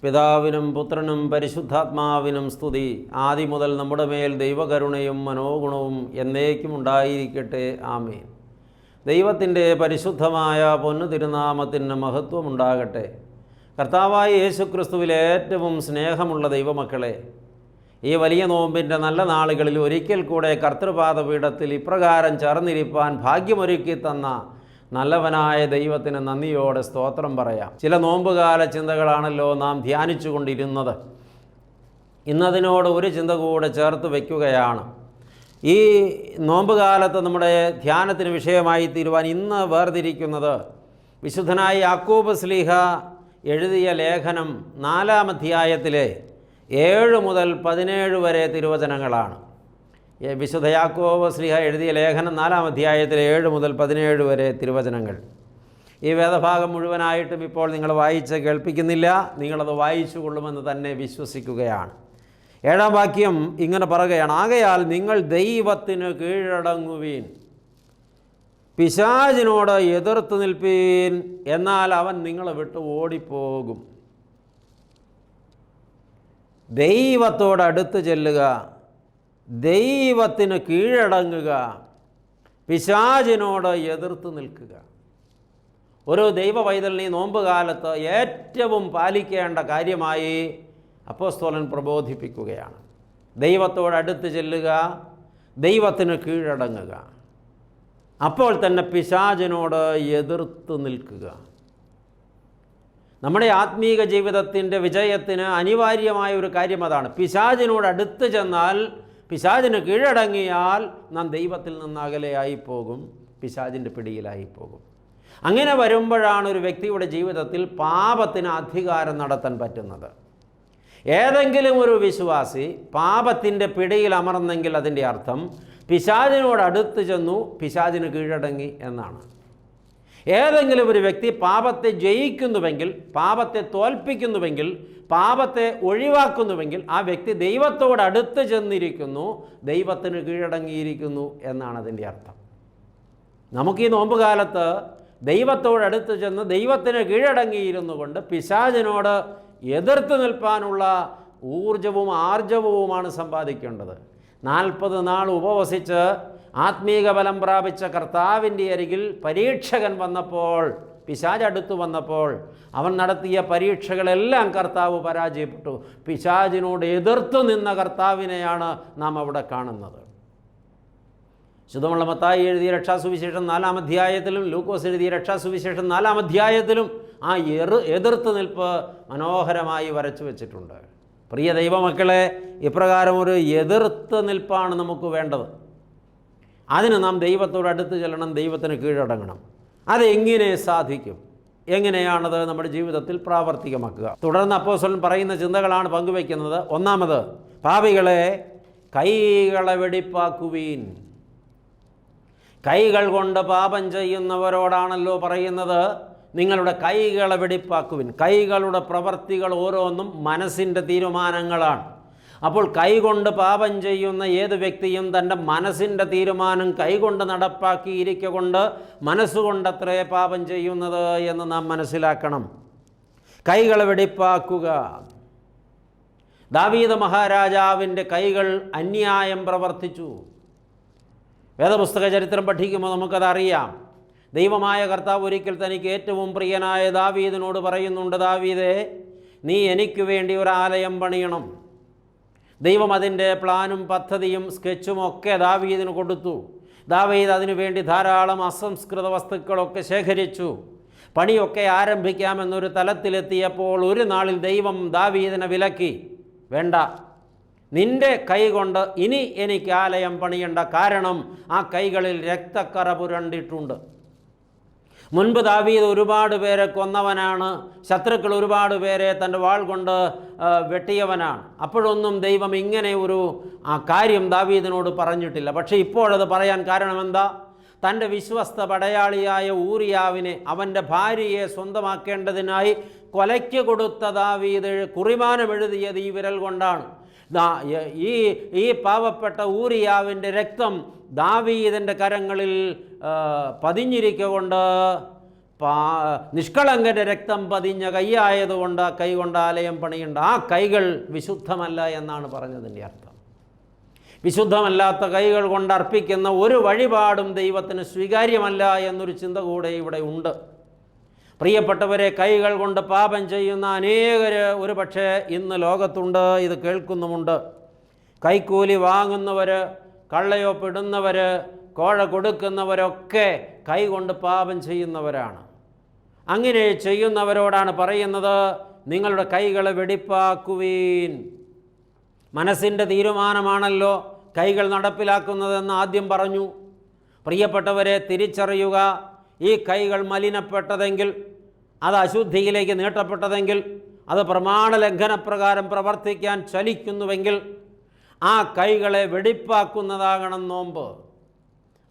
പിതാവിനും പുത്രനും പരിശുദ്ധാത്മാവിനും സ്തുതി. ആദി മുതൽ നമ്മുടെ മേൽ ദൈവകരുണയും മനോഗുണവും എന്നേക്കും ഉണ്ടായിരിക്കട്ടെ. ആമേൻ. ദൈവത്തിൻ്റെ പരിശുദ്ധമായ പൊന്നു തിരുനാമത്തിന് മഹത്വമുണ്ടാകട്ടെ. കർത്താവായ യേശുക്രിസ്തുവിൽ ഏറ്റവും സ്നേഹമുള്ള ദൈവമക്കളെ, ഈ വലിയ നോമ്പിൻ്റെ നല്ല നാളുകളിൽ ഒരിക്കൽ കൂടെ കർത്തൃപാദപീഠത്തിൽ ഇപ്രകാരം ചേർന്നിരിപ്പാൻ ഭാഗ്യമൊരുക്കി തന്ന നല്ലവനായ ദൈവത്തിന് നന്ദിയോടെ സ്തോത്രം പറയാം. ചില നോമ്പുകാല ചിന്തകളാണല്ലോ നാം ധ്യാനിച്ചു കൊണ്ടിരുന്നത്. ഇന്നതിനോട് ഒരു ചിന്ത കൂടെ ചേർത്ത് വയ്ക്കുകയാണ്. ഈ നോമ്പുകാലത്ത് നമ്മുടെ ധ്യാനത്തിന് വിഷയമായി തീരുവാൻ ഇന്ന് വേർതിരിക്കുന്നത് വിശുദ്ധനായ യാക്കോബ് ശ്ലീഹ എഴുതിയ ലേഖനം 4-ാം അധ്യായത്തിലെ 7 മുതൽ 17 വരെ തിരുവചനങ്ങളാണ്. വിശുദ്ധ യാക്കോബ് ശ്ലീഹ എഴുതിയ ലേഖനം 4-ാം അധ്യായത്തിലെ 7 മുതൽ 17 വരെ തിരുവചനങ്ങൾ. ഈ വേദഭാഗം മുഴുവനായിട്ടും ഇപ്പോൾ നിങ്ങൾ വായിച്ച് കേൾപ്പിക്കുന്നില്ല, നിങ്ങളത് വായിച്ചു കൊള്ളുമെന്ന് തന്നെ വിശ്വസിക്കുകയാണ്. 7-ാം വാക്യം ഇങ്ങനെ പറയുകയാണ്: ആകയാൽ നിങ്ങൾ ദൈവത്തിന് കീഴടങ്ങുവീൻ, പിശാചിനോട് എതിർത്ത് നിൽപ്പീൻ, എന്നാൽ അവൻ നിങ്ങളെ വിട്ട് ഓടിപ്പോകും. ദൈവത്തോടടുത്ത് ചെല്ലുക, ദൈവത്തിന് കീഴടങ്ങുക, പിശാചിനോട് എതിർത്ത് നിൽക്കുക. ഒരു ദൈവ പൈതലിനെ നോമ്പുകാലത്ത് ഏറ്റവും പാലിക്കേണ്ട കാര്യമായി അപ്പോസ്തലൻ പ്രബോധിപ്പിക്കുകയാണ്. ദൈവത്തോടടുത്ത് ചെല്ലുക, ദൈവത്തിന് കീഴടങ്ങുക, അപ്പോൾ തന്നെ പിശാചിനോട് എതിർത്ത് നിൽക്കുക. നമ്മുടെ ആത്മീക ജീവിതത്തിൻ്റെ വിജയത്തിന് അനിവാര്യമായ ഒരു കാര്യം അതാണ്. പിശാചിനോട് അടുത്ത് ചെന്നാൽ, പിശാചിന് കീഴടങ്ങിയാൽ നാം ദൈവത്തിൽ നിന്ന് അകലെയായി പോകും, പിശാചിൻ്റെ പിടിയിലായി പോകും. അങ്ങനെ വരുമ്പോഴാണ് ഒരു വ്യക്തിയുടെ ജീവിതത്തിൽ പാപത്തിന് അധികാരം നടത്താൻ പറ്റുന്നത്. ഏതെങ്കിലും ഒരു വിശ്വാസി പാപത്തിൻ്റെ പിടിയിൽ അമർന്നെങ്കിൽ അതിൻ്റെ അർത്ഥം പിശാചിനോട് അടുത്ത് ചെന്നു, പിശാചിന് കീഴടങ്ങി എന്നാണ്. ഏതെങ്കിലും ഒരു വ്യക്തി പാപത്തെ ജയിക്കുന്നുവെങ്കിൽ, പാപത്തെ തോൽപ്പിക്കുന്നുവെങ്കിൽ, പാപത്തെ ഒഴിവാക്കുന്നുവെങ്കിൽ ആ വ്യക്തി ദൈവത്തോടടുത്ത് ചെന്നിരിക്കുന്നു, ദൈവത്തിന് കീഴടങ്ങിയിരിക്കുന്നു എന്നാണ് അതിൻ്റെ അർത്ഥം. നമുക്ക് ഈ നോമ്പുകാലത്ത് ദൈവത്തോടടുത്ത് ചെന്ന് ദൈവത്തിന് കീഴടങ്ങിയിരുന്നു കൊണ്ട് പിശാചിനോട് എതിർത്ത് നിൽപ്പാനുള്ള ഊർജവും ആർജവവുമാണ് സമ്പാദിക്കേണ്ടത്. 40 നാൾ ഉപവസിച്ച് ആത്മീക ബലം പ്രാപിച്ച കർത്താവിൻ്റെ അരികിൽ പരീക്ഷകൻ വന്നപ്പോൾ, പിശാച് അടുത്തു വന്നപ്പോൾ അവൻ നടത്തിയ പരീക്ഷകളെല്ലാം കർത്താവ് പരാജയപ്പെട്ടു. പിശാചിനോട് എതിർത്ത് നിന്ന കർത്താവിനെയാണ് നാം അവിടെ കാണുന്നത്. ശുദ്ധമുള്ള മത്തായി എഴുതിയ രക്ഷാസുവിശേഷം 4-ാം അധ്യായത്തിലും ലൂക്കോസ് എഴുതിയ രക്ഷാസുവിശേഷം 4-ാം അധ്യായത്തിലും ആ എതിർത്ത് നിൽപ്പ് മനോഹരമായി വരച്ചു വച്ചിട്ടുണ്ട്. പ്രിയ ദൈവമക്കളെ, ഇപ്രകാരം ഒരു എതിർത്ത് നിൽപ്പാണ് നമുക്ക് വേണ്ടത്. അതിന് നാം ദൈവത്തോട് അടുത്ത് ചെല്ലണം, ദൈവത്തിന് കീഴടങ്ങണം. അതെങ്ങനെ സാധിക്കും? എങ്ങനെയാണത് നമ്മുടെ ജീവിതത്തിൽ പ്രാവർത്തികമാക്കുക? തുടർന്ന് അപ്പോസ്തലൻ പറയുന്ന ചിന്തകളാണ് പങ്കുവയ്ക്കുന്നത്. ഒന്നാമത്, പാപികളെ കൈകളെ വെടിപ്പാക്കുവീൻ. കൈകൾ കൊണ്ട് പാപം ചെയ്യുന്നവരോടാണല്ലോ പറയുന്നത്, നിങ്ങളുടെ കൈകളെ വെടിപ്പാക്കുവിൻ. കൈകളുടെ പ്രവർത്തികൾ ഓരോന്നും മനസ്സിൻ്റെ തീരുമാനങ്ങളാണ്. അപ്പോൾ കൈകൊണ്ട് പാപം ചെയ്യുന്ന ഏത് വ്യക്തിയും തൻ്റെ മനസ്സിൻ്റെ തീരുമാനം കൈകൊണ്ട് നടപ്പാക്കിയിരിക്കൊണ്ട് മനസ്സുകൊണ്ടത്രേ പാപം ചെയ്യുന്നത് എന്ന് നാം മനസ്സിലാക്കണം. കൈകളെ വെടിപ്പാക്കുക. ദാവീദ് മഹാരാജാവിൻ്റെ കൈകൾ അന്യായം പ്രവർത്തിച്ചു. വേദപുസ്തക ചരിത്രം പഠിക്കുമ്പോൾ നമുക്കതറിയാം. ദൈവമായ കർത്താവ് ഒരിക്കൽ തനിക്ക് ഏറ്റവും പ്രിയനായ ദാവീദിനോട് പറയുന്നുണ്ട്: ദാവീദേ, നീ എനിക്ക് വേണ്ടി ഒരു ആലയം പണിയണം. ദൈവം അതിൻ്റെ പ്ലാനും പദ്ധതിയും സ്കെച്ചും ഒക്കെ ദാവീദിന് കൊടുത്തു. ദാവീദ് അതിനു വേണ്ടി ധാരാളം അസംസ്കൃത വസ്തുക്കളൊക്കെ ശേഖരിച്ചു. പണിയൊക്കെ ആരംഭിക്കാമെന്നൊരു തലത്തിലെത്തിയപ്പോൾ ഒരു നാളിൽ ദൈവം ദാവീദിനെ വിലക്കി. വേണ്ട, നിൻ്റെ കൈ കൊണ്ട് ഇനി എനിക്ക് ആലയം പണിയണ്ട, കാരണം ആ കൈകളിൽ രക്തക്കറ പുരണ്ടിട്ടുണ്ട്. മുൻപ് ദാവീദ് ഒരുപാട് പേരെ കൊന്നവനാണ്, ശത്രുക്കൾ ഒരുപാട് പേരെ തൻ്റെ വാൾ കൊണ്ട് വെട്ടിയവനാണ്. അപ്പോഴൊന്നും ദൈവം ഇങ്ങനെ ഒരു കാര്യം ദാവീദിനോട് പറഞ്ഞിട്ടില്ല. പക്ഷേ ഇപ്പോഴത് പറയാൻ കാരണം എന്താ? തൻ്റെ വിശ്വസ്ത പടയാളിയായ ഊറിയാവിനെ, അവൻ്റെ ഭാര്യയെ സ്വന്തമാക്കേണ്ടതിനായി കൊലയ്ക്ക് കൊടുത്ത ദാവീദ് കുറിമാനമെഴുതിയത് ഈ വിരൽ കൊണ്ടാണ്. ഈ പാവപ്പെട്ട ഊറിയാവിൻ്റെ രക്തം ദാവീദിൻ്റെ കരങ്ങളിൽ പതിഞ്ഞിരിക്കൊണ്ട് നിഷ്കളങ്കൻ്റെ രക്തം പതിഞ്ഞ കൈയായതുകൊണ്ട് കൈ കൊണ്ട് ആലയം പണിയുണ്ട്. ആ കൈകൾ വിശുദ്ധമല്ല എന്നാണ് പറഞ്ഞതിൻ്റെ അർത്ഥം. വിശുദ്ധമല്ലാത്ത കൈകൾ കൊണ്ട് അർപ്പിക്കുന്ന ഒരു വഴിപാടും ദൈവത്തിന് സ്വീകാര്യമല്ല എന്നൊരു ചിന്ത കൂടെ ഇവിടെ ഉണ്ട്. പ്രിയപ്പെട്ടവരെ, കൈകൾ കൊണ്ട് പാപം ചെയ്യുന്ന അനേകർ ഒരു പക്ഷേ ഇന്ന് ലോകത്തുണ്ട്, ഇത് കേൾക്കുന്നുമുണ്ട്. കൈക്കൂലി വാങ്ങുന്നവർ, കള്ളയൊപ്പിടുന്നവർ, കോഴ കൊടുക്കുന്നവരൊക്കെ കൈകൊണ്ട് പാപം ചെയ്യുന്നവരാണ്. അങ്ങനെ ചെയ്യുന്നവരോടാണ് പറയുന്നത്, നിങ്ങളുടെ കൈകളെ വെടിപ്പാക്കുവീൻ. മനസ്സിൻ്റെ തീരുമാനമാണല്ലോ കൈകൾ നടപ്പിലാക്കുന്നതെന്ന് ആദ്യം പറഞ്ഞു. പ്രിയപ്പെട്ടവരെ, തിരിച്ചറിയുക, ഈ കൈകൾ മലിനപ്പെട്ടതെങ്കിൽ, അത് അശുദ്ധിയിലേക്ക് നീട്ടപ്പെട്ടതെങ്കിൽ, അത് പ്രമാണലംഘനപ്രകാരം പ്രവർത്തിക്കാൻ ചലിക്കുന്നുവെങ്കിൽ ആ കൈകളെ വെടിപ്പാക്കുന്നതാകണം നോമ്പ്.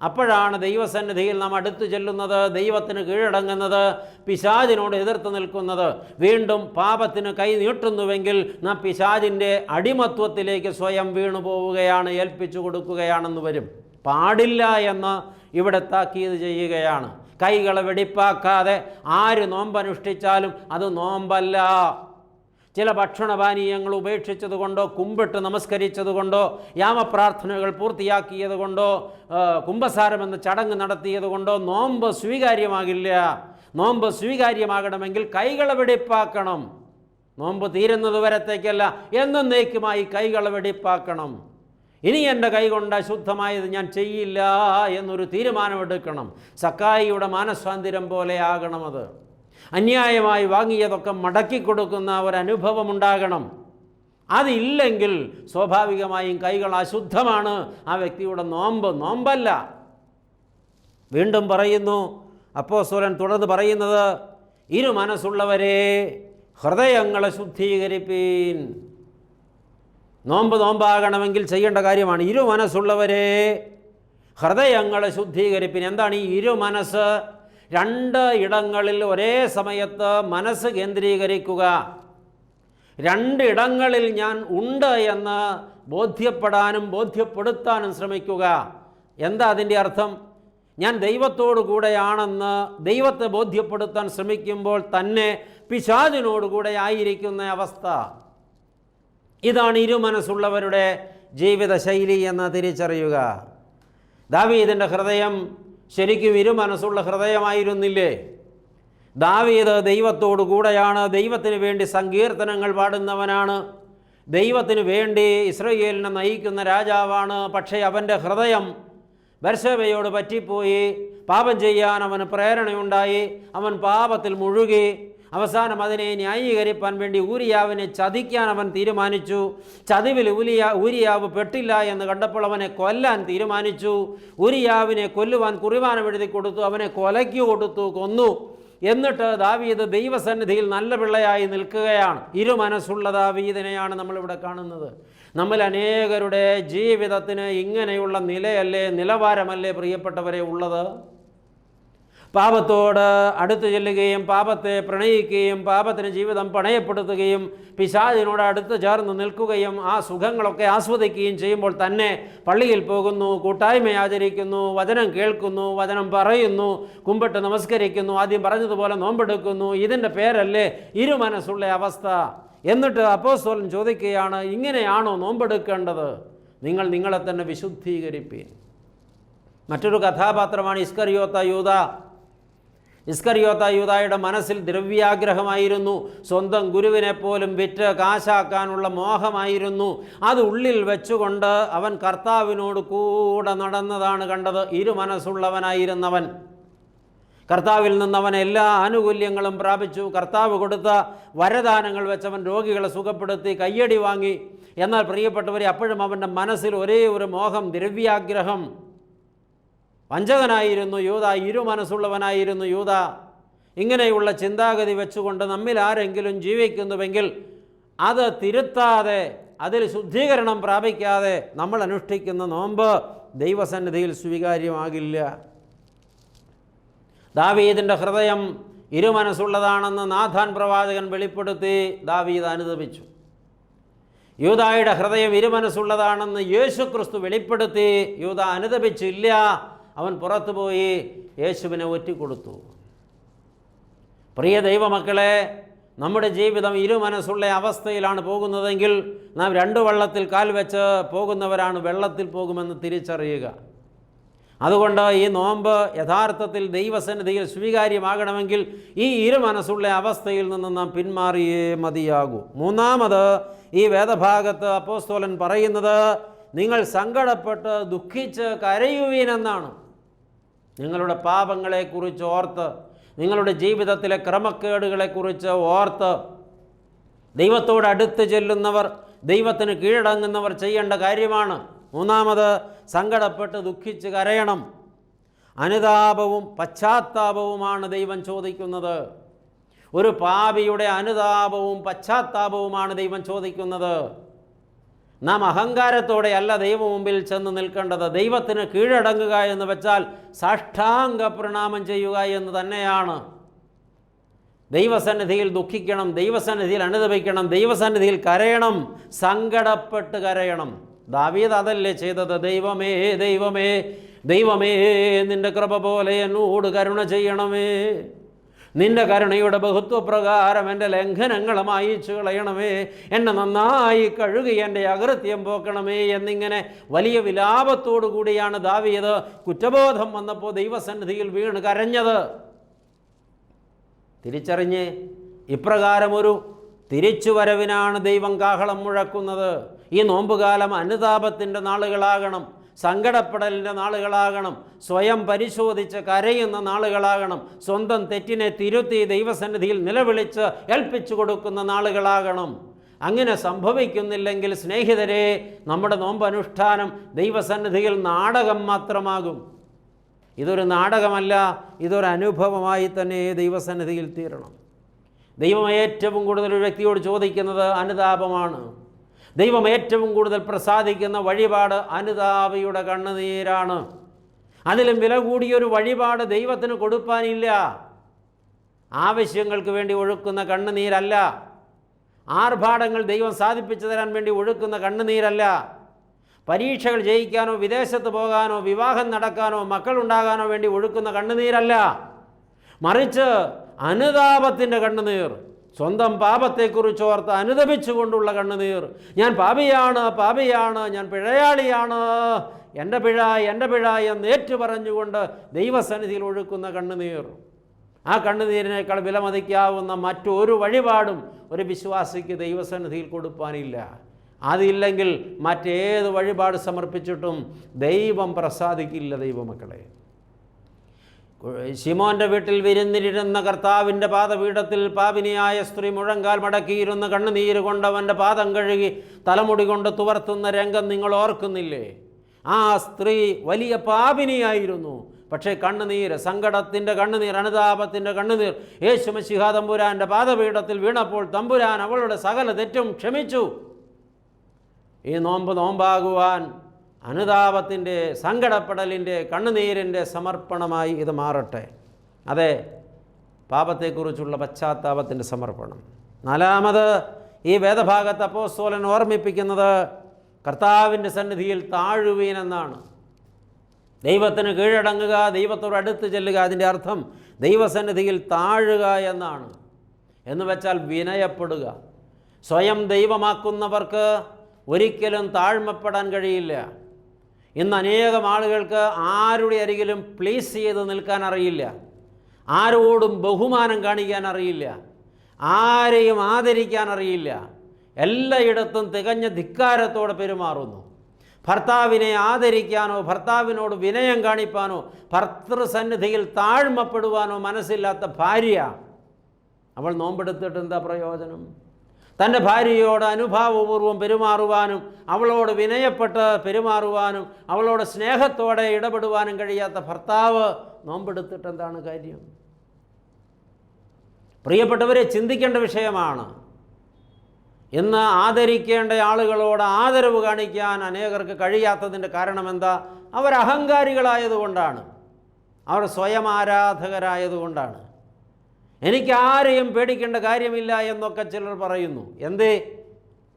അപ്പോഴാണ് ദൈവസന്നിധിയിൽ നാം അടുത്തു ചെല്ലുന്നത്, ദൈവത്തിന് കീഴടങ്ങുന്നത്, പിശാചിനോട് എതിർത്ത് നിൽക്കുന്നത്. വീണ്ടും പാപത്തിന് കൈ നീട്ടുന്നുവെങ്കിൽ നാം പിശാചിൻ്റെ അടിമത്വത്തിലേക്ക് സ്വയം വീണു പോവുകയാണ്, ഏൽപ്പിച്ചു കൊടുക്കുകയാണെന്ന് വരും. പാടില്ല എന്ന് ഇവിടെ താക്കീത് ചെയ്യുകയാണ്. കൈകളെ വെടിപ്പാക്കാതെ ആര് നോമ്പനുഷ്ഠിച്ചാലും അത് നോമ്പല്ല. ചില ഭക്ഷണപാനീയങ്ങൾ ഉപേക്ഷിച്ചതുകൊണ്ടോ, കുമ്പിട്ട് നമസ്കരിച്ചതുകൊണ്ടോ, യാമപ്രാർത്ഥനകൾ പൂർത്തിയാക്കിയതുകൊണ്ടോ, കുംഭസാരമെന്ന ചടങ്ങ് നടത്തിയതുകൊണ്ടോ നോമ്പ് സ്വീകാര്യമാകില്ല. നോമ്പ് സ്വീകാര്യമാകണമെങ്കിൽ കൈകളെ വെടിപ്പാക്കണം. നോമ്പ് തീരുന്നത് വരത്തേക്കല്ല, എന്നേക്കുമായി കൈകളെ വെടിപ്പാക്കണം. ഇനി എൻ്റെ കൈ കൊണ്ട് അശുദ്ധമായത് ഞാൻ ചെയ്യില്ല എന്നൊരു തീരുമാനമെടുക്കണം. സക്കായിയുടെ മാനസാന്തരം പോലെ ആകണം അത്. അന്യായമായി വാങ്ങിയതൊക്കെ മടക്കി കൊടുക്കുന്ന ഒരനുഭവമുണ്ടാകണം. അതില്ലെങ്കിൽ സ്വാഭാവികമായും കൈകൾ അശുദ്ധമാണ്. ആ വ്യക്തിയുടെ നോമ്പല്ല. വീണ്ടും പറയുന്നു അപ്പോസ്തലൻ, തുടർന്ന് പറയുന്നത്, ഇരു മനസ്സുള്ളവരെ ഹൃദയങ്ങളെ ശുദ്ധീകരിപ്പീൻ. നോമ്പാകണമെങ്കിൽ ചെയ്യേണ്ട കാര്യമാണ്. ഇരു മനസ്സുള്ളവരെ ഹൃദയങ്ങളെ ശുദ്ധീകരിപ്പീൻ. എന്താണ് ഈ ഇരു മനസ്സ്? രണ്ട് ഇടങ്ങളിൽ ഒരേ സമയത്ത് മനസ്സ് കേന്ദ്രീകരിക്കുക. രണ്ടിടങ്ങളിൽ ഞാൻ ഉണ്ട് എന്ന് ബോധ്യപ്പെടാനും ബോധ്യപ്പെടുത്താനും ശ്രമിക്കുക. എന്താ അതിൻ്റെ അർത്ഥം? ഞാൻ ദൈവത്തോടു കൂടെയാണെന്ന് ദൈവത്തെ ബോധ്യപ്പെടുത്താൻ ശ്രമിക്കുമ്പോൾ തന്നെ പിശാചിനോടുകൂടെ ആയിരിക്കുന്ന അവസ്ഥ. ഇതാണ് ഇരു മനസ്സുള്ളവരുടെ ജീവിതശൈലി എന്ന് തിരിച്ചറിയുക. ദാവീദിൻ്റെ ഹൃദയം ശരിക്കും ഇരു മനസ്സുള്ള ഹൃദയമായിരുന്നില്ലേ? ദാവീദ് ദൈവത്തോടു കൂടെയാണ്, ദൈവത്തിന് വേണ്ടി സങ്കീർത്തനങ്ങൾ പാടുന്നവനാണ്, ദൈവത്തിന് വേണ്ടി ഇസ്രായേലിനെ നയിക്കുന്ന രാജാവാണ്. പക്ഷേ അവൻ്റെ ഹൃദയം ബത്ശേബയോട് പറ്റിപ്പോയി. പാപം ചെയ്യാൻ അവന് പ്രേരണയുണ്ടായി. അവൻ പാപത്തിൽ മുഴുകി. അവസാനം അതിനെ ന്യായീകരിക്കാൻ വേണ്ടി ഊരിയാവിനെ ചതിക്കാൻ അവൻ തീരുമാനിച്ചു. ചതിവിൽ ഊരിയാവ് പെട്ടില്ല എന്ന് കണ്ടപ്പോൾ അവനെ കൊല്ലാൻ തീരുമാനിച്ചു. ഊരിയാവിനെ കൊല്ലുവാൻ കുറിവാനം എഴുതി കൊടുത്തു. അവനെ കൊലയ്ക്ക് കൊടുത്തു, കൊന്നു. എന്നിട്ട് ദാവീദ് ദൈവസന്നിധിയിൽ നല്ല പിള്ളയായി നിൽക്കുകയാണ്. ഇരു മനസ്സുള്ള ദാവീദിനെയാണ് നമ്മളിവിടെ കാണുന്നത്. നമ്മൾ അനേകരുടെ ജീവിതത്തിന് ഇങ്ങനെയുള്ള നിലവാരമല്ലേ പ്രിയപ്പെട്ടവരെ ഉള്ളത്? പാപത്തോട് അടുത്തു ചെല്ലുകയും പാപത്തെ പ്രണയിക്കുകയും പാപത്തിന് ജീവിതം പണയപ്പെടുത്തുകയും പിശാചിനോട് അടുത്ത് ചേർന്ന് നിൽക്കുകയും ആ സുഖങ്ങളൊക്കെ ആസ്വദിക്കുകയും ചെയ്യുമ്പോൾ തന്നെ പള്ളിയിൽ പോകുന്നു, കൂട്ടായ്മ ആചരിക്കുന്നു, വചനം കേൾക്കുന്നു, വചനം പറയുന്നു, കുമ്പിട്ട് നമസ്കരിക്കുന്നു, ആദ്യം പറഞ്ഞതുപോലെ നോമ്പെടുക്കുന്നു. ഇതിൻ്റെ പേരല്ലേ ഇരു മനസ്സുള്ള അവസ്ഥ? എന്നിട്ട് അപ്പോസ്തലൻ ചോദിക്കുകയാണ്, ഇങ്ങനെയാണോ നോമ്പെടുക്കേണ്ടത്? നിങ്ങൾ നിങ്ങളെ തന്നെ വിശുദ്ധീകരിപ്പീൻ. മറ്റൊരു കഥാപാത്രമാണ് ഇസ്കറിയോത്ത യൂദായുടെ മനസ്സിൽ ദ്രവ്യാഗ്രഹമായിരുന്നു. സ്വന്തം ഗുരുവിനെ പോലും വിറ്റ് കാശാക്കാനുള്ള മോഹമായിരുന്നു. അത് ഉള്ളിൽ വെച്ചുകൊണ്ട് അവൻ കർത്താവിനോട് കൂടെ നടന്നതാണ് കണ്ടത്. ഇരു മനസ്സുള്ളവനായിരുന്നവൻ. കർത്താവിൽ നിന്നവൻ എല്ലാ ആനുകൂല്യങ്ങളും പ്രാപിച്ചു. കർത്താവ് കൊടുത്ത വരദാനങ്ങൾ വെച്ചവൻ രോഗികളെ സുഖപ്പെടുത്തി, കയ്യടി വാങ്ങി. എന്നാൽ പ്രിയപ്പെട്ടവരെ, അപ്പോഴും അവൻ്റെ മനസ്സിൽ ഒരേ ഒരു മോഹം, ദ്രവ്യാഗ്രഹം. വഞ്ചകനായിരുന്നു യൂദ, ഇരു മനസ്സുള്ളവനായിരുന്നു യൂദ. ഇങ്ങനെയുള്ള ചിന്താഗതി വെച്ചുകൊണ്ട് നമ്മിൽ ആരെങ്കിലും ജീവിക്കുന്നുവെങ്കിൽ അത് തിരുത്താതെ, അതിൽ ശുദ്ധീകരണം പ്രാപിക്കാതെ നമ്മൾ അനുഷ്ഠിക്കുന്ന നോമ്പ് ദൈവസന്നിധിയിൽ സ്വീകാര്യമാകില്ല. ദാവീദിൻ്റെ ഹൃദയം ഇരു മനസ്സുള്ളതാണെന്ന് നാഥാൻ പ്രവാചകൻ വെളിപ്പെടുത്തി ദാവീദ് അനുതപിച്ചു. യൂദായുടെ ഹൃദയം ഇരു മനസ്സുള്ളതാണെന്ന് യേശുക്രിസ്തു വെളിപ്പെടുത്തി. യൂദ അനുതപിച്ചില്ല. അവൻ പുറത്തുപോയി യേശുവിനെ ഒറ്റിക്കൊടുത്തു. പ്രിയ ദൈവമക്കളെ, നമ്മുടെ ജീവിതം ഇരുമനസ്സുള്ള അവസ്ഥയിലാണ് പോകുന്നതെങ്കിൽ നാം രണ്ട് വള്ളത്തിൽ കാൽ വെച്ച് പോകുന്നവരാണ്, വെള്ളത്തിൽ പോകുമെന്ന് തിരിച്ചറിയുക. അതുകൊണ്ട് ഈ നോമ്പ് യഥാർത്ഥത്തിൽ ദൈവസന്നിധിയിൽ സ്വീകാര്യമാകണമെങ്കിൽ ഈ ഇരുമനസ്സുള്ള അവസ്ഥയിൽ നിന്ന് നാം പിന്മാറിയേ മതിയാകൂ. മൂന്നാമത് ഈ വേദഭാഗത്ത് അപ്പോസ്തലൻ പറയുന്നത്, നിങ്ങൾ സങ്കടപ്പെട്ട് ദുഃഖിച്ച് കരയുവീനെന്നാണ്. നിങ്ങളുടെ പാപങ്ങളെക്കുറിച്ച് ഓർത്ത്, നിങ്ങളുടെ ജീവിതത്തിലെ ക്രമക്കേടുകളെക്കുറിച്ച് ഓർത്ത്, ദൈവത്തോട് അടുത്ത് ചെല്ലുന്നവർ, ദൈവത്തിന് കീഴടങ്ങുന്നവർ ചെയ്യേണ്ട കാര്യമാണ്. മൂന്നാമത് സങ്കടപ്പെട്ട് ദുഃഖിച്ച് കരയണം. അനുതാപവും പശ്ചാത്താപവുമാണ് ദൈവം ചോദിക്കുന്നത്. ഒരു പാപിയുടെ അനുതാപവും പശ്ചാത്താപവുമാണ് ദൈവം ചോദിക്കുന്നത്. നാം അഹങ്കാരത്തോടെയല്ല ദൈവം മുമ്പിൽ ചെന്ന് നിൽക്കേണ്ടത്. ദൈവത്തിന് കീഴടങ്ങുക എന്ന് വെച്ചാൽ സാഷ്ടാംഗ പ്രണാമം ചെയ്യുക എന്ന് തന്നെയാണ്. ദൈവസന്നിധിയിൽ ദുഃഖിക്കണം, ദൈവസന്നിധിയിൽ അനുതപിക്കണം, ദൈവസന്നിധിയിൽ കരയണം, സങ്കടപ്പെട്ട് കരയണം. ദാവീദ് അതല്ലേ ചെയ്തത്? ദൈവമേ ദൈവമേ ദൈവമേ, നിൻ്റെ കൃപ പോലെ എന്നോട് കരുണ ചെയ്യണമേ, നിൻ്റെ കരുണയുടെ ബഹുത്വപ്രകാരം എൻ്റെ ലംഘനങ്ങളെ മായിച്ചു കളയണമേ, എന്നെ നന്നായി കഴുകി എൻ്റെ അകൃത്യം പോക്കണമേ എന്നിങ്ങനെ വലിയ വിലാപത്തോടു കൂടിയാണ് ദാവീദ് കുറ്റബോധം വന്നപ്പോൾ ദൈവസന്നിധിയിൽ വീണ് കരഞ്ഞത്. തിരിച്ചറിഞ്ഞ് ഇപ്രകാരമൊരു തിരിച്ചുവരവിനാണ് ദൈവം കാഹളം മുഴക്കുന്നത്. ഈ നോമ്പുകാലം അനുതാപത്തിൻ്റെ നാളുകളാകണം, സങ്കടപ്പെടലിൻ്റെ നാളുകളാകണം, സ്വയം പരിശോധിച്ച് കരയുന്ന നാളുകളാകണം, സ്വന്തം തെറ്റിനെ തിരുത്തി ദൈവസന്നിധിയിൽ നിലവിളിച്ച് ഏൽപ്പിച്ചു കൊടുക്കുന്ന നാളുകളാകണം. അങ്ങനെ സംഭവിക്കുന്നില്ലെങ്കിൽ സ്നേഹിതരെ, നമ്മുടെ നോമ്പനുഷ്ഠാനം ദൈവസന്നിധിയിൽ നാടകം മാത്രമാകും. ഇതൊരു നാടകമല്ല, ഇതൊരു അനുഭവമായി തന്നെ ദൈവസന്നിധിയിൽ തീരണം. ദൈവം ഏറ്റവും കൂടുതൽ ഒരു വ്യക്തിയോട് ചോദിക്കുന്നത് അനുതാപമാണ്. ദൈവം ഏറ്റവും കൂടുതൽ പ്രസാദിക്കുന്ന വഴിപാട് അനുതാപിയുടെ കണ്ണുനീരാണ്. അതിലും വില കൂടിയൊരു വഴിപാട് ദൈവത്തിന് കൊടുപ്പാനില്ല. ആവശ്യങ്ങൾക്ക് വേണ്ടി ഒഴുക്കുന്ന കണ്ണുനീരല്ല, ആർഭാടങ്ങൾ ദൈവം സാധിപ്പിച്ചു തരാൻ വേണ്ടി ഒഴുക്കുന്ന കണ്ണുനീരല്ല, പരീക്ഷകൾ ജയിക്കാനോ വിദേശത്ത് പോകാനോ വിവാഹം നടക്കാനോ മക്കളുണ്ടാകാനോ വേണ്ടി ഒഴുക്കുന്ന കണ്ണുനീരല്ല, മറിച്ച് അനുതാപത്തിൻ്റെ കണ്ണുനീർ, സ്വന്തം പാപത്തെക്കുറിച്ചോർത്ത് അനുതപിച്ചുകൊണ്ടുള്ള കണ്ണുനീർ. ഞാൻ പാപിയാണ്, പാപിയാണ്, ഞാൻ പിഴയാളിയാണ്, എൻ്റെ പിഴ എന്ന് ഏറ്റുപറഞ്ഞുകൊണ്ട് ദൈവസന്നിധിയിൽ ഒഴുക്കുന്ന കണ്ണുനീർ. ആ കണ്ണുനീരിനേക്കാൾ വിലമതിക്കാവുന്ന മറ്റൊരു വഴിപാടും ഒരു വിശ്വാസിക്ക് ദൈവസന്നിധിയിൽ കൊടുപ്പാനില്ല. അതില്ലെങ്കിൽ മറ്റേത് വഴിപാട് സമർപ്പിച്ചിട്ടും ദൈവം പ്രസാദിക്കില്ല. ദൈവമക്കളെ, ശിമോൻ്റെ വീട്ടിൽ വിരുന്നിലിരുന്ന കർത്താവിൻ്റെ പാദപീഠത്തിൽ പാപിനിയായ സ്ത്രീ മുഴങ്കാൽ മടക്കിയിരുന്ന് കണ്ണുനീര് കൊണ്ട് അവൻ്റെ പാദം കഴുകി തലമുടി കൊണ്ട് തുവർത്തുന്ന രംഗം നിങ്ങൾ ഓർക്കുന്നില്ലേ? ആ സ്ത്രീ വലിയ പാപിനിയായിരുന്നു. പക്ഷേ കണ്ണുനീര്, സങ്കടത്തിൻ്റെ കണ്ണുനീർ, അനുതാപത്തിൻ്റെ കണ്ണുനീർ യേശു മശിഹാ തമ്പുരാൻ്റെ പാദപീഠത്തിൽ വീണപ്പോൾ തമ്പുരാൻ അവളുടെ സകല തെറ്റും ക്ഷമിച്ചു. ഈ നോമ്പാകുവാൻ അനുതാപത്തിൻ്റെ, സങ്കടപ്പെടലിൻ്റെ, കണ്ണുനീരിൻ്റെ സമർപ്പണമായി ഇത് മാറട്ടെ. അതെ, പാപത്തെക്കുറിച്ചുള്ള പശ്ചാത്താപത്തിൻ്റെ സമർപ്പണം. നാലാമത് ഈ വേദഭാഗത്ത് അപ്പോസ്തലൻ ഓർമ്മിപ്പിക്കുന്നത് കർത്താവിൻ്റെ സന്നിധിയിൽ താഴുവീനെന്നാണ്. ദൈവത്തിന് കീഴടങ്ങുക, ദൈവത്തോട് അടുത്ത് ചെല്ലുക, അതിൻ്റെ അർത്ഥം ദൈവസന്നിധിയിൽ താഴുക എന്നാണ്. എന്ന് വെച്ചാൽ വിനയപ്പെടുക. സ്വയം ദൈവമാക്കുന്നവർക്ക് ഒരിക്കലും താഴ്മപ്പെടാൻ കഴിയില്ല. ഇന്ന് അനേകം ആളുകൾക്ക് ആരുടെ അരികിലും പ്ലീസ് ചെയ്ത് നിൽക്കാൻ അറിയില്ല, ആരോടും ബഹുമാനം കാണിക്കാൻ അറിയില്ല, ആരെയും ആദരിക്കാൻ അറിയില്ല. എല്ലായിടത്തും തികഞ്ഞ ധിക്കാരത്തോടെ പെരുമാറുന്നു. ഭർത്താവിനെ ആദരിക്കാനോ ഭർത്താവിനോട് വിനയം കാണിപ്പാനോ ഭർതൃസന്നിധിയിൽ താഴ്മപ്പെടുവാനോ മനസ്സില്ലാത്ത ഭാര്യ, അവൾ നോമ്പെടുത്തിട്ട് എന്താ പ്രയോജനം? തൻ്റെ ഭാര്യയോട് അനുഭാവപൂർവ്വം പെരുമാറുവാനും അവളോട് വിനയപ്പെട്ട് പെരുമാറുവാനും അവളോട് സ്നേഹത്തോടെ ഇടപെടുവാനും കഴിയാത്ത ഭർത്താവ് നോമ്പെടുത്തിട്ട് എന്താണ് കാര്യം? പ്രിയപ്പെട്ടവരെ, ചിന്തിക്കേണ്ട വിഷയമാണ്. ഇന്ന് ആദരിക്കേണ്ട ആളുകളോട് ആദരവ് കാണിക്കാൻ അനേകർക്ക് കഴിയാത്തതിൻ്റെ കാരണം എന്താ? അവർ അഹങ്കാരികളായതുകൊണ്ടാണ്, അവർ സ്വയം ആരാധകരായതുകൊണ്ടാണ്. എനിക്ക് ആരെയും പേടിക്കേണ്ട കാര്യമില്ല എന്നൊക്കെ ചിലർ പറയുന്നു. എന്തേ?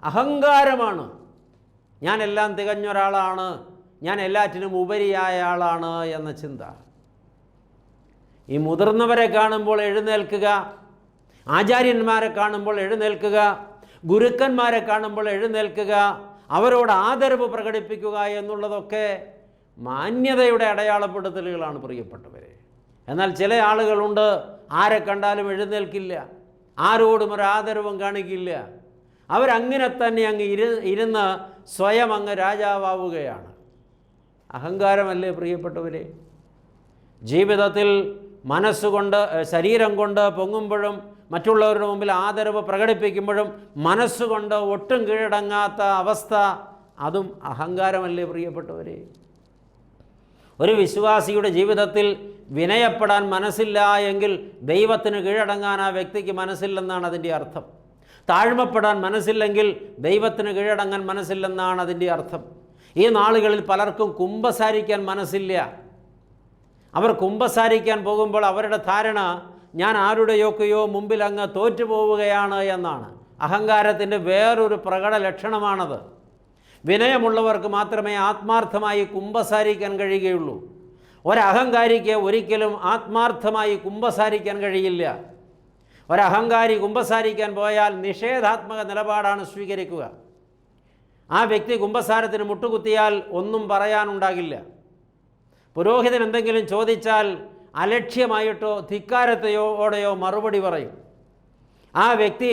അഹങ്കാരമാണ്. ഞാനെല്ലാം തികഞ്ഞൊരാളാണ്, ഞാൻ എല്ലാറ്റിനും ഉപരിയായ ആളാണ് എന്ന ചിന്ത. ഈ മുതിർന്നവരെ കാണുമ്പോൾ എഴുന്നേൽക്കുക, ആചാര്യന്മാരെ കാണുമ്പോൾ എഴുന്നേൽക്കുക, ഗുരുക്കന്മാരെ കാണുമ്പോൾ എഴുന്നേൽക്കുക, അവരോട് ആദരവ് പ്രകടിപ്പിക്കുക എന്നുള്ളതൊക്കെ മാന്യതയുടെ അടയാളപ്പെടുത്തലുകളാണ് പ്രിയപ്പെട്ടവരെ. എന്നാൽ ചില ആളുകളുണ്ട്, ആരെ കണ്ടാലും എഴുന്നേൽക്കില്ല, ആരോടും ഒരു ആദരവും കാണിക്കില്ല. അവരങ്ങനെ തന്നെ അങ്ങ് ഇരുന്ന് സ്വയം അങ്ങ് രാജാവാവുകയാണ്. അഹങ്കാരമല്ലേ പ്രിയപ്പെട്ടവരെ? ജീവിതത്തിൽ മനസ്സുകൊണ്ട് ശരീരം കൊണ്ട് പൊങ്ങുമ്പോഴും മറ്റുള്ളവരുടെ മുമ്പിൽ ആദരവ് പ്രകടിപ്പിക്കുമ്പോഴും മനസ്സുകൊണ്ട് ഒട്ടും കീഴടങ്ങാത്ത അവസ്ഥ, അതും അഹങ്കാരമല്ലേ പ്രിയപ്പെട്ടവരെ? ഒരു വിശ്വാസിയുടെ ജീവിതത്തിൽ വിനയപ്പെടാൻ മനസ്സില്ല എങ്കിൽ ദൈവത്തിന് കീഴടങ്ങാൻ ആ വ്യക്തിക്ക് മനസ്സില്ലെന്നാണ് അതിൻ്റെ അർത്ഥം. താഴ്മപ്പെടാൻ മനസ്സില്ലെങ്കിൽ ദൈവത്തിന് കീഴടങ്ങാൻ മനസ്സില്ലെന്നാണ് അതിൻ്റെ അർത്ഥം. ഈ നാളുകളിൽ പലർക്കും കുമ്പസാരിക്കാൻ മനസ്സില്ല. അവർ കുമ്പസാരിക്കാൻ പോകുമ്പോൾ അവരുടെ ധാരണ ഞാൻ ആരുടെയൊക്കെയോ മുമ്പിൽ അങ്ങ് തോറ്റുപോവുകയാണ് എന്നാണ്. അഹങ്കാരത്തിൻ്റെ വേറൊരു പ്രകട ലക്ഷണമാണത്. വിനയമുള്ളവർക്ക് മാത്രമേ ആത്മാർത്ഥമായി കുമ്പസാരിക്കാൻ കഴിയുകയുള്ളൂ. ഒരഹങ്കാരിക്ക് ഒരിക്കലും ആത്മാർത്ഥമായി കുമ്പസാരിക്കാൻ കഴിയില്ല. ഒരഹങ്കാരി കുമ്പസാരിക്കാൻ പോയാൽ നിഷേധാത്മക നിലപാടാണ് സ്വീകരിക്കുക. ആ വ്യക്തി കുമ്പസാരത്തിന് മുട്ടുകുത്തിയാൽ ഒന്നും പറയാനുണ്ടാകില്ല. പുരോഹിതൻ എന്തെങ്കിലും ചോദിച്ചാൽ അലക്ഷ്യമായിട്ടോ ധിക്കാരത്തെയോടെയോ മറുപടി പറയും. ആ വ്യക്തി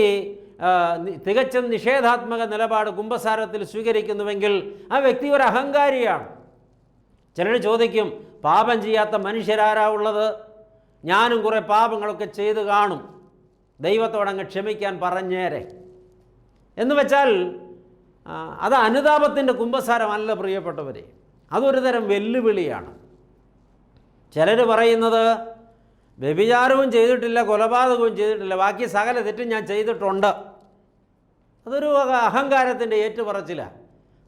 തികച്ചും നിഷേധാത്മക നിലപാട് കുമ്പസാരത്തിൽ സ്വീകരിക്കുന്നുവെങ്കിൽ ആ വ്യക്തി ഒരു അഹങ്കാരിയാണ്. ചിലർ ചോദിക്കും, പാപം ചെയ്യാത്ത മനുഷ്യരാരാ ഉള്ളത്? ഞാനും കുറേ പാപങ്ങളൊക്കെ ചെയ്ത് കാണും, ദൈവത്തോടങ്ങ് ക്ഷമിക്കാൻ പറഞ്ഞേരെ എന്ന് വെച്ചാൽ അത് അനുതാപത്തിൻ്റെ കുമ്പസാരമല്ല പ്രിയപ്പെട്ടവരെ, അതൊരു തരം വെല്ലുവിളിയാണ്. ചിലർ പറയുന്നത് വ്യഭിചാരവും ചെയ്തിട്ടില്ല, കൊലപാതകവും ചെയ്തിട്ടില്ല, ബാക്കി സകല തെറ്റും ഞാൻ ചെയ്തിട്ടുണ്ട്. അതൊരു അഹങ്കാരത്തിൻ്റെ ഏറ്റുപറച്ചിലാണ്.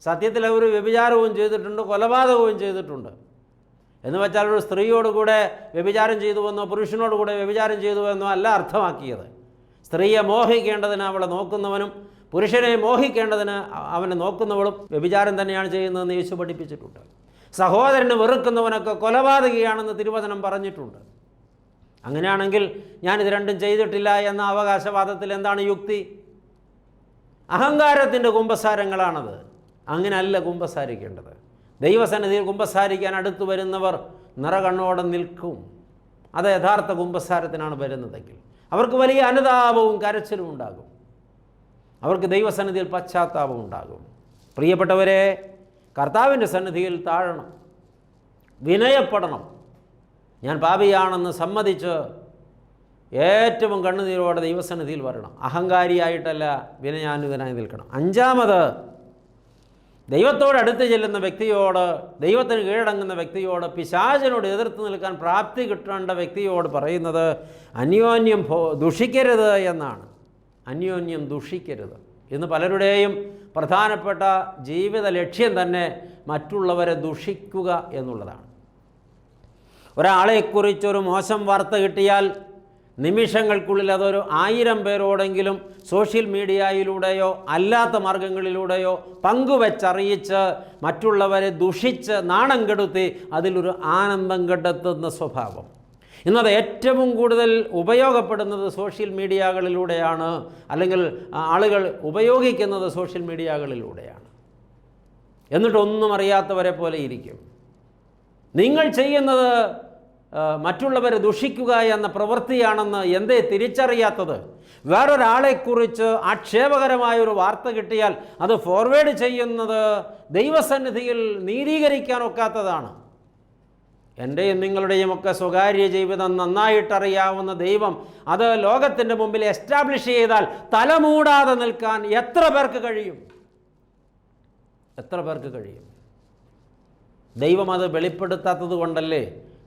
സത്യത്തിൽ അവർ വ്യഭിചാരവും ചെയ്തിട്ടുണ്ട്, കൊലപാതകവും ചെയ്തിട്ടുണ്ട്. എന്ന് വെച്ചാൽ ഒരു സ്ത്രീയോട് കൂടെ വ്യഭിചാരം ചെയ്തുവെന്നോ പുരുഷനോട് കൂടെ വ്യഭിചാരം ചെയ്തുവെന്നോ അല്ല അർത്ഥമാക്കിയത്. സ്ത്രീയെ മോഹിക്കേണ്ടതിന് അവളെ നോക്കുന്നവനും പുരുഷനെ മോഹിക്കേണ്ടതിന് അവനെ നോക്കുന്നവളും വ്യഭിചാരം തന്നെയാണ് ചെയ്യുന്നതെന്ന് യേശു പഠിപ്പിച്ചിട്ടുണ്ട്. സഹോദരന് വെറുക്കുന്നവനൊക്കെ കൊലപാതകിയാണെന്ന് തിരുവചനം പറഞ്ഞിട്ടുണ്ട്. അങ്ങനെയാണെങ്കിൽ ഞാനിത് രണ്ടും ചെയ്തിട്ടില്ല എന്ന അവകാശവാദത്തിൽ എന്താണ് യുക്തി? അഹങ്കാരത്തിൻ്റെ കുമ്പസാരങ്ങളാണത്. അങ്ങനെയല്ല കുമ്പസാരിക്കേണ്ടത്. ദൈവസന്നിധിയിൽ കുമ്പസാരിക്കാൻ അടുത്തു വരുന്നവർ നിറകണ്ണോടെ നിൽക്കും. അത് യഥാർത്ഥ കുമ്പസാരത്തിനാണ് വരുന്നതെങ്കിൽ അവർക്ക് വലിയ അനുതാപവും കരച്ചിലും ഉണ്ടാകും. അവർക്ക് ദൈവസന്നിധിയിൽ പശ്ചാത്താപം ഉണ്ടാകും. പ്രിയപ്പെട്ടവരെ, കർത്താവിൻ്റെ സന്നിധിയിൽ താഴണം, വിനയപ്പെടണം. ഞാൻ പാപിയാണെന്ന് സമ്മതിച്ച് ഏറ്റവും കണ്ണുനീരോടെ ദൈവസന്നിധിയിൽ വരണം. അഹങ്കാരിയായിട്ടല്ല, വിനയാന്വിതനായി നിൽക്കണം. അഞ്ചാമത്, ദൈവത്തോട് അടുത്ത് ചെല്ലുന്ന വ്യക്തിയോട്, ദൈവത്തിന് കീഴടങ്ങുന്ന വ്യക്തിയോട്, പിശാചിനോട് എതിർത്ത് നിൽക്കാൻ പ്രാപ്തി കിട്ടേണ്ട വ്യക്തിയോട് പറയുന്നത് അന്യോന്യം ദുഷിക്കരുത് എന്നാണ്. അന്യോന്യം ദുഷിക്കരുത്. ഇന്ന് പലരുടെയും പ്രധാനപ്പെട്ട ജീവിത ലക്ഷ്യം തന്നെ മറ്റുള്ളവരെ ദുഷിക്കുക എന്നുള്ളതാണ്. ഒരാളെക്കുറിച്ചൊരു മോശം വാർത്ത കിട്ടിയാൽ നിമിഷങ്ങൾക്കുള്ളിൽ അതൊരു 1000 പേരോടെങ്കിലും സോഷ്യൽ മീഡിയയിലൂടെയോ അല്ലാത്ത മാർഗങ്ങളിലൂടെയോ പങ്കുവെച്ചറിയിച്ച് മറ്റുള്ളവരെ ദുഷിച്ച് നാണം കെടുത്തി അതിലൊരു ആനന്ദം കണ്ടെത്തുന്ന സ്വഭാവം. ഇന്നത് ഏറ്റവും കൂടുതൽ ഉപയോഗപ്പെടുന്നത് സോഷ്യൽ മീഡിയകളിലൂടെയാണ്, അല്ലെങ്കിൽ ആളുകൾ ഉപയോഗിക്കുന്നത് സോഷ്യൽ മീഡിയകളിലൂടെയാണ്. എന്നിട്ടൊന്നും അറിയാത്തവരെ പോലെ ഇരിക്കും. നിങ്ങൾ ചെയ്യുന്നത് മറ്റുള്ളവരെ ദുഷിക്കുക എന്ന പ്രവൃത്തിയാണെന്ന് എന്തേ തിരിച്ചറിയാത്തത്? വേറൊരാളെക്കുറിച്ച് ആക്ഷേപകരമായൊരു വാർത്ത കിട്ടിയാൽ അത് ഫോർവേഡ് ചെയ്യുന്നത് ദൈവസന്നിധിയിൽ നീതീകരിക്കാനൊക്കാത്തതാണ്. എൻ്റെയും നിങ്ങളുടെയും ഒക്കെ സ്വകാര്യ ജീവിതം നന്നായിട്ടറിയാവുന്ന ദൈവം അത് ലോകത്തിൻ്റെ മുമ്പിൽ എസ്റ്റാബ്ലിഷ് ചെയ്താൽ തലമൂടാതെ നിൽക്കാൻ എത്ര പേർക്ക് കഴിയും? എത്ര പേർക്ക് കഴിയും? ദൈവം അത് വെളിപ്പെടുത്താത്തത് കൊണ്ടല്ലേ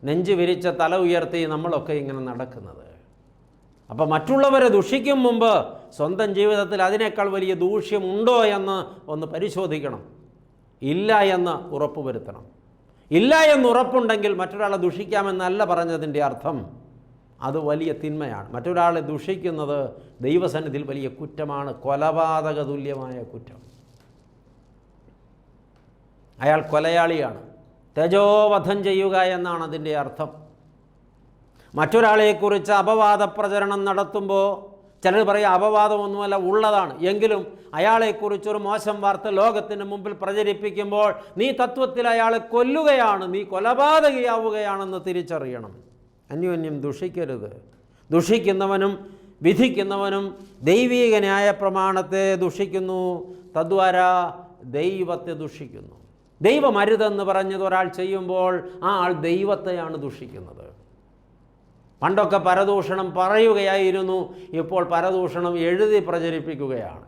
നെഞ്ചു വിരിച്ച തല ഉയർത്തി നമ്മളൊക്കെ ഇങ്ങനെ നടക്കുന്നത്. അപ്പോൾ മറ്റുള്ളവരെ ദുഷിക്കും മുമ്പ് സ്വന്തം ജീവിതത്തിൽ അതിനേക്കാൾ വലിയ ദൂഷ്യമുണ്ടോ എന്ന് ഒന്ന് പരിശോധിക്കണം. ഇല്ല എന്ന് ഉറപ്പുവരുത്തണം. ഇല്ല എന്ന് ഉറപ്പുണ്ടെങ്കിൽ മറ്റൊരാളെ ദുഷിക്കാമെന്നല്ല പറഞ്ഞതിൻ്റെ അർത്ഥം. അത് വലിയ തിന്മയാണ്. മറ്റൊരാളെ ദുഷിക്കുന്നത് ദൈവസന്നിധിയിൽ വലിയ കുറ്റമാണ്, കൊലപാതക തുല്യമായ കുറ്റം. അയാൾ കൊലയാളിയാണ്. തേജോവധം ചെയ്യുക എന്നാണ് അതിൻ്റെ അർത്ഥം. മറ്റൊരാളെക്കുറിച്ച് അപവാദ പ്രചരണം നടത്തുമ്പോൾ ചിലർ പറയും അപവാദമൊന്നുമല്ല, ഉള്ളതാണ്. എങ്കിലും അയാളെക്കുറിച്ചൊരു മോശം വാർത്ത ലോകത്തിന് മുമ്പിൽ പ്രചരിപ്പിക്കുമ്പോൾ നീ തത്വത്തിൽ അയാളെ കൊല്ലുകയാണ്, നീ കൊലപാതകയാവുകയാണെന്ന് തിരിച്ചറിയണം. അന്യോന്യം ദുഷിക്കരുത്. ദുഷിക്കുന്നവനും വിധിക്കുന്നവനും ദൈവീക ന്യായ പ്രമാണത്തെ ദുഷിക്കുന്നു, തദ്വാര ദൈവത്തെ ദുഷിക്കുന്നു. ദൈവമരുതെന്ന് പറഞ്ഞത് ഒരാൾ ചെയ്യുമ്പോൾ ആ ആൾ ദൈവത്തെയാണ് ദുഷിക്കുന്നത്. പണ്ടൊക്കെ പരദൂഷണം പറയുകയായിരുന്നു, ഇപ്പോൾ പരദൂഷണം എഴുതി പ്രചരിപ്പിക്കുകയാണ്.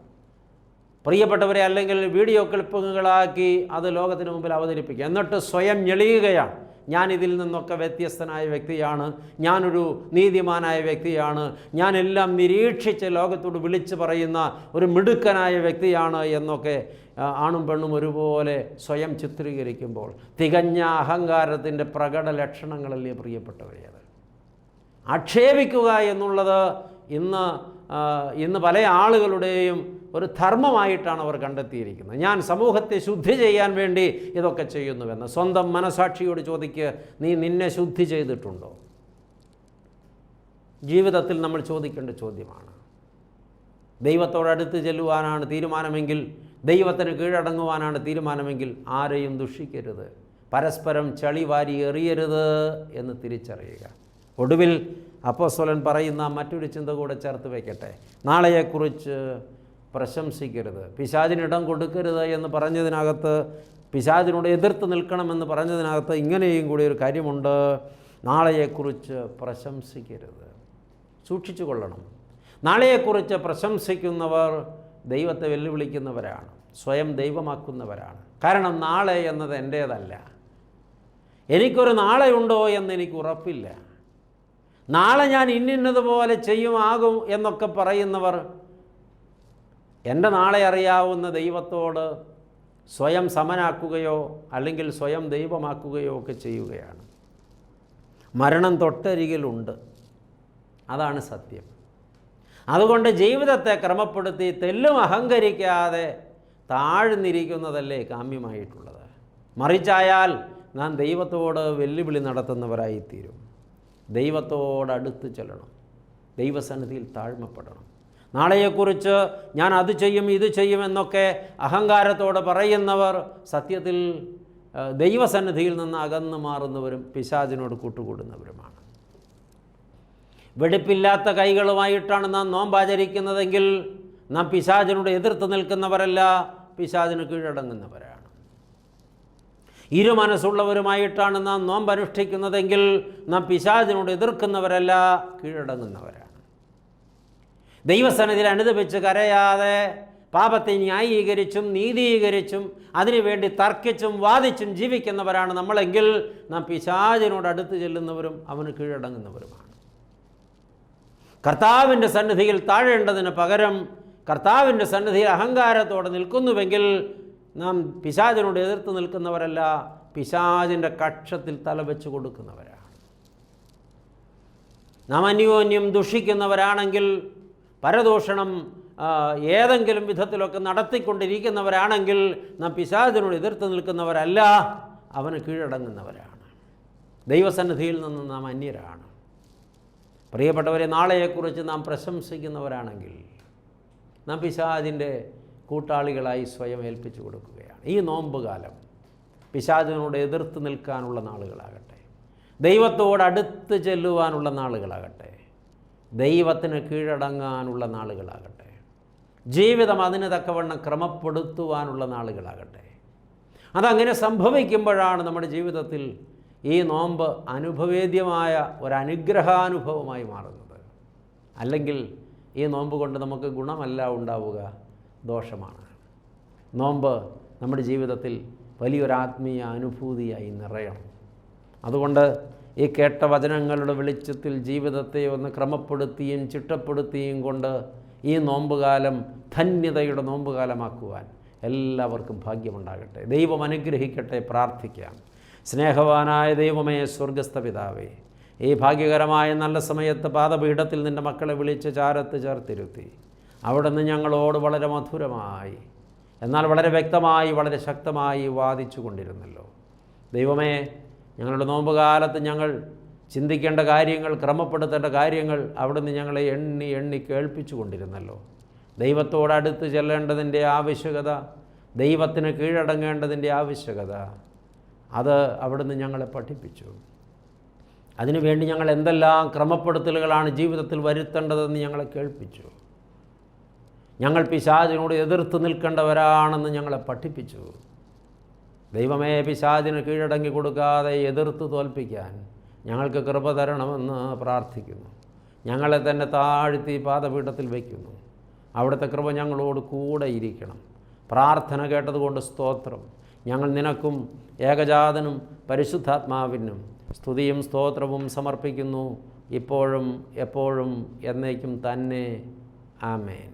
പ്രിയപ്പെട്ടവരെ, അല്ലെങ്കിൽ വീഡിയോ ക്ലിപ്പുകളാക്കി അത് ലോകത്തിന് മുമ്പിൽ അവതരിപ്പിക്കുക, എന്നിട്ട് സ്വയം ഞെളിയുകയാണ്. ഞാനിതിൽ നിന്നൊക്കെ വ്യത്യസ്തനായ വ്യക്തിയാണ്, ഞാനൊരു നീതിമാനായ വ്യക്തിയാണ്, ഞാനെല്ലാം നിരീക്ഷിച്ച് ലോകത്തോട് വിളിച്ചു പറയുന്ന ഒരു മിടുക്കനായ വ്യക്തിയാണ് എന്നൊക്കെ ആണും പെണ്ണും ഒരുപോലെ സ്വയം ചിത്രീകരിക്കുമ്പോൾ തികഞ്ഞ അഹങ്കാരത്തിൻ്റെ പ്രകട ലക്ഷണങ്ങളല്ലേ പ്രിയപ്പെട്ടവരെ. അത് ആക്ഷേപിക്കുക എന്നുള്ളത് ഇന്ന് പല ആളുകളുടെയും ഒരു ധർമ്മമായിട്ടാണ് അവർ കണ്ടെത്തിയിരിക്കുന്നത്. ഞാൻ സമൂഹത്തെ ശുദ്ധി ചെയ്യാൻ വേണ്ടി ഇതൊക്കെ ചെയ്യുന്നുവെന്ന്. സ്വന്തം മനസാക്ഷിയോട് ചോദിക്കുക, നീ നിന്നെ ശുദ്ധി ചെയ്തിട്ടുണ്ടോ? ജീവിതത്തിൽ നമ്മൾ ചോദിക്കേണ്ട ചോദ്യമാണ്. ദൈവത്തോടടുത്ത് ചെല്ലുവാനാണ് തീരുമാനമെങ്കിൽ, ദൈവത്തിന് കീഴടങ്ങുവാനാണ് തീരുമാനമെങ്കിൽ ആരെയും ദുഷിക്കരുത്, പരസ്പരം ചളി വാരി എറിയരുത് എന്ന് തിരിച്ചറിയുക. ഒടുവിൽ അപ്പോസ്തലൻ പറയുന്ന മറ്റൊരു ചിന്ത കൂടെ ചേർത്ത് വയ്ക്കട്ടെ. നാളെയെക്കുറിച്ച് പ്രശംസിക്കരുത്, പിശാചിനിടം കൊടുക്കരുത് എന്ന് പറഞ്ഞതിനകത്ത്, പിശാചിനോട് എതിർത്ത് നിൽക്കണമെന്ന് പറഞ്ഞതിനകത്ത് ഇങ്ങനെയും കൂടി ഒരു കാര്യമുണ്ട്. നാളെയെക്കുറിച്ച് പ്രശംസിക്കരുത്, സൂക്ഷിച്ചു കൊള്ളണം. നാളെയെക്കുറിച്ച് പ്രശംസിക്കുന്നവർ ദൈവത്തെ വെല്ലുവിളിക്കുന്നവരാണ്, സ്വയം ദൈവമാക്കുന്നവരാണ്. കാരണം നാളെ എന്നത് എൻ്റേതല്ല, എനിക്കൊരു നാളെയുണ്ടോ എന്നെനിക്ക് ഉറപ്പില്ല, നാളെ ഞാൻ ഇന്നതുപോലെ ചെയ്യുമാകും എന്നൊക്കെ പറയുന്നവർ എൻ്റെ നാളെ അറിയാവുന്ന ദൈവത്തോട് സ്വയം സമനാക്കുകയോ അല്ലെങ്കിൽ സ്വയം ദൈവമാക്കുകയോ ഒക്കെ ചെയ്യുകയാണ്. മരണം തൊട്ടരികിലുണ്ട്, അതാണ് സത്യം. അതുകൊണ്ട് ജീവിതത്തെ ക്രമപ്പെടുത്തി തെല്ലും അഹങ്കരിക്കാതെ താഴ്ന്നിരിക്കുന്നതല്ലേ കാമ്യമായിട്ടുള്ളത്. മറിച്ചായാൽ നാം ദൈവത്തോട് വെല്ലുവിളി നടത്തുന്നവരായിത്തീരും. ദൈവത്തോടടുത്ത് ചെല്ലണം, ദൈവസന്നിധിയിൽ താഴ്മപ്പെടണം. നാളെയെക്കുറിച്ച് ഞാൻ അത് ചെയ്യും ഇത് ചെയ്യുമെന്നൊക്കെ അഹങ്കാരത്തോടെ പറയുന്നവർ സത്യത്തിൽ ദൈവസന്നിധിയിൽ നിന്ന് അകന്നു മാറുന്നവരും പിശാചിനോട് കൂട്ടുകൂടുന്നവരുമാണ്. വെടിപ്പില്ലാത്ത കൈകളുമായിട്ടാണ് നാം നോമ്പാചരിക്കുന്നതെങ്കിൽ നാം പിശാചിനോട് എതിർത്ത് നിൽക്കുന്നവരല്ല, പിശാചിന് കീഴടങ്ങുന്നവരാണ്. ഇരുമനസ്സുള്ളവരുമായിട്ടാണ് നാം നോമ്പനുഷ്ഠിക്കുന്നതെങ്കിൽ നാം പിശാചിനോട് എതിർക്കുന്നവരല്ല, കീഴടങ്ങുന്നവരാണ്. ദൈവസന്നിധിയിൽ അനുദപിച്ച് കരയാതെ പാപത്തെ ന്യായീകരിച്ചും നീതീകരിച്ചും അതിനുവേണ്ടി തർക്കിച്ചും വാദിച്ചും ജീവിക്കുന്നവരാണ് നമ്മളെങ്കിൽ നാം പിശാചിനോട് അടുത്ത് ചെല്ലുന്നവരും അവന് കീഴടങ്ങുന്നവരുമാണ്. കർത്താവിൻ്റെ സന്നിധിയിൽ താഴേണ്ടതിന് പകരം കർത്താവിൻ്റെ സന്നിധിയിൽ അഹങ്കാരത്തോടെ നിൽക്കുന്നുവെങ്കിൽ നാം പിശാചിനോട് എതിർത്ത് നിൽക്കുന്നവരല്ല, പിശാചിൻ്റെ കക്ഷത്തിൽ തലവെച്ച് കൊടുക്കുന്നവരാണ്. നാം അന്യോന്യം ദുഷിക്കുന്നവരാണെങ്കിൽ, പരദൂഷണം ഏതെങ്കിലും വിധത്തിലൊക്കെ നടത്തിക്കൊണ്ടിരിക്കുന്നവരാണെങ്കിൽ നാം പിശാചിനോട് എതിർത്ത് നിൽക്കുന്നവരല്ല, അവന് കീഴടങ്ങുന്നവരാണ്. ദൈവസന്നിധിയിൽ നിന്ന് നാം അന്യരാണ്. പ്രിയപ്പെട്ടവരെ, നാളെയെക്കുറിച്ച് നാം പ്രശംസിക്കുന്നവരാണെങ്കിൽ നാം പിശാചിൻ്റെ കൂട്ടാളികളായി സ്വയം ഏൽപ്പിച്ചു കൊടുക്കുകയാണ്. ഈ നോമ്പ് കാലം പിശാചിനോട് എതിർത്ത് നിൽക്കാനുള്ള നാളുകളാകട്ടെ, ദൈവത്തോടടുത്ത് ചെല്ലുവാനുള്ള നാളുകളാകട്ടെ, ദൈവത്തിന് കീഴടങ്ങാനുള്ള നാളുകളാകട്ടെ, ജീവിതം അതിന് തക്കവണ്ണം ക്രമപ്പെടുത്തുവാനുള്ള നാളുകളാകട്ടെ. അതങ്ങനെ സംഭവിക്കുമ്പോഴാണ് നമ്മുടെ ജീവിതത്തിൽ ഈ നോമ്പ് അനുഭവേദ്യമായ ഒരനുഗ്രഹാനുഭവമായി മാറുന്നത്. അല്ലെങ്കിൽ ഈ നോമ്പ് കൊണ്ട് നമുക്ക് ഗുണമല്ല ഉണ്ടാവുക, ദോഷമാണ്. നോമ്പ് നമ്മുടെ ജീവിതത്തിൽ വലിയൊരാത്മീയ അനുഭൂതിയായി നിറയണം. അതുകൊണ്ട് ഈ കേട്ട വചനങ്ങളുടെ വെളിച്ചത്തിൽ ജീവിതത്തെ ഒന്ന് ക്രമപ്പെടുത്തിയും ചിട്ടപ്പെടുത്തിയും കൊണ്ട് ഈ നോമ്പുകാലം ധന്യതയുടെ നോമ്പുകാലമാക്കുവാൻ എല്ലാവർക്കും ഭാഗ്യമുണ്ടാകട്ടെ. ദൈവം അനുഗ്രഹിക്കട്ടെ. പ്രാർത്ഥിക്കാം. സ്നേഹവാനായ ദൈവമേ, സ്വർഗസ്ഥ പിതാവേ, ഈ ഭാഗ്യകരമായ നല്ല സമയത്ത് പാദപീഠത്തിൽ നിൻ്റെ മക്കളെ വിളിച്ച് ചാരത്ത് ചേർത്തിരുത്തി അവിടുന്ന് ഞങ്ങളോട് വളരെ മധുരമായി, എന്നാൽ വളരെ വ്യക്തമായി, വളരെ ശക്തമായി വാദിച്ചു കൊണ്ടിരുന്നല്ലോ. ദൈവമേ, ഞങ്ങളുടെ നോമ്പുകാലത്ത് ഞങ്ങൾ ചിന്തിക്കേണ്ട കാര്യങ്ങൾ, ക്രമപ്പെടുത്തേണ്ട കാര്യങ്ങൾ അവിടുന്ന് ഞങ്ങളെ എണ്ണി എണ്ണി കേൾപ്പിച്ചു കൊണ്ടിരുന്നല്ലോ. ദൈവത്തോടടുത്ത് ചെല്ലേണ്ടതിൻ്റെ ആവശ്യകത, ദൈവത്തിന് കീഴടങ്ങേണ്ടതിൻ്റെ ആവശ്യകത, അത് അവിടുന്ന് ഞങ്ങളെ പഠിപ്പിച്ചു. അതിനുവേണ്ടി ഞങ്ങൾ എന്തെല്ലാം ക്രമപ്പെടുത്തലുകളാണ് ജീവിതത്തിൽ വരുത്തേണ്ടതെന്ന് ഞങ്ങളെ കേൾപ്പിച്ചു. ഞങ്ങൾ പിശാചിനോട് എതിർത്ത് നിൽക്കേണ്ടവരാണെന്ന് ഞങ്ങളെ പഠിപ്പിച്ചു. ദൈവമേ, പിശാചിന് കീഴടങ്ങി കൊടുക്കാതെ എതിർത്ത് തോൽപ്പിക്കാൻ ഞങ്ങൾക്ക് കൃപ തരണമെന്ന് പ്രാർത്ഥിക്കുന്നു. ഞങ്ങളെ തന്നെ താഴ്ത്തി പാദപീഠത്തിൽ വയ്ക്കുന്നു. അവിടുത്തെ കൃപ ഞങ്ങളോട് കൂടെ ഇരിക്കണം. പ്രാർത്ഥന കേട്ടതുകൊണ്ട് സ്തോത്രം. ഞങ്ങൾ നിനക്കും ഏകജാതനും പരിശുദ്ധാത്മാവിനും സ്തുതിയും സ്തോത്രവും സമർപ്പിക്കുന്നു, ഇപ്പോഴും എപ്പോഴും എന്നേക്കും തന്നെ. ആമേൻ.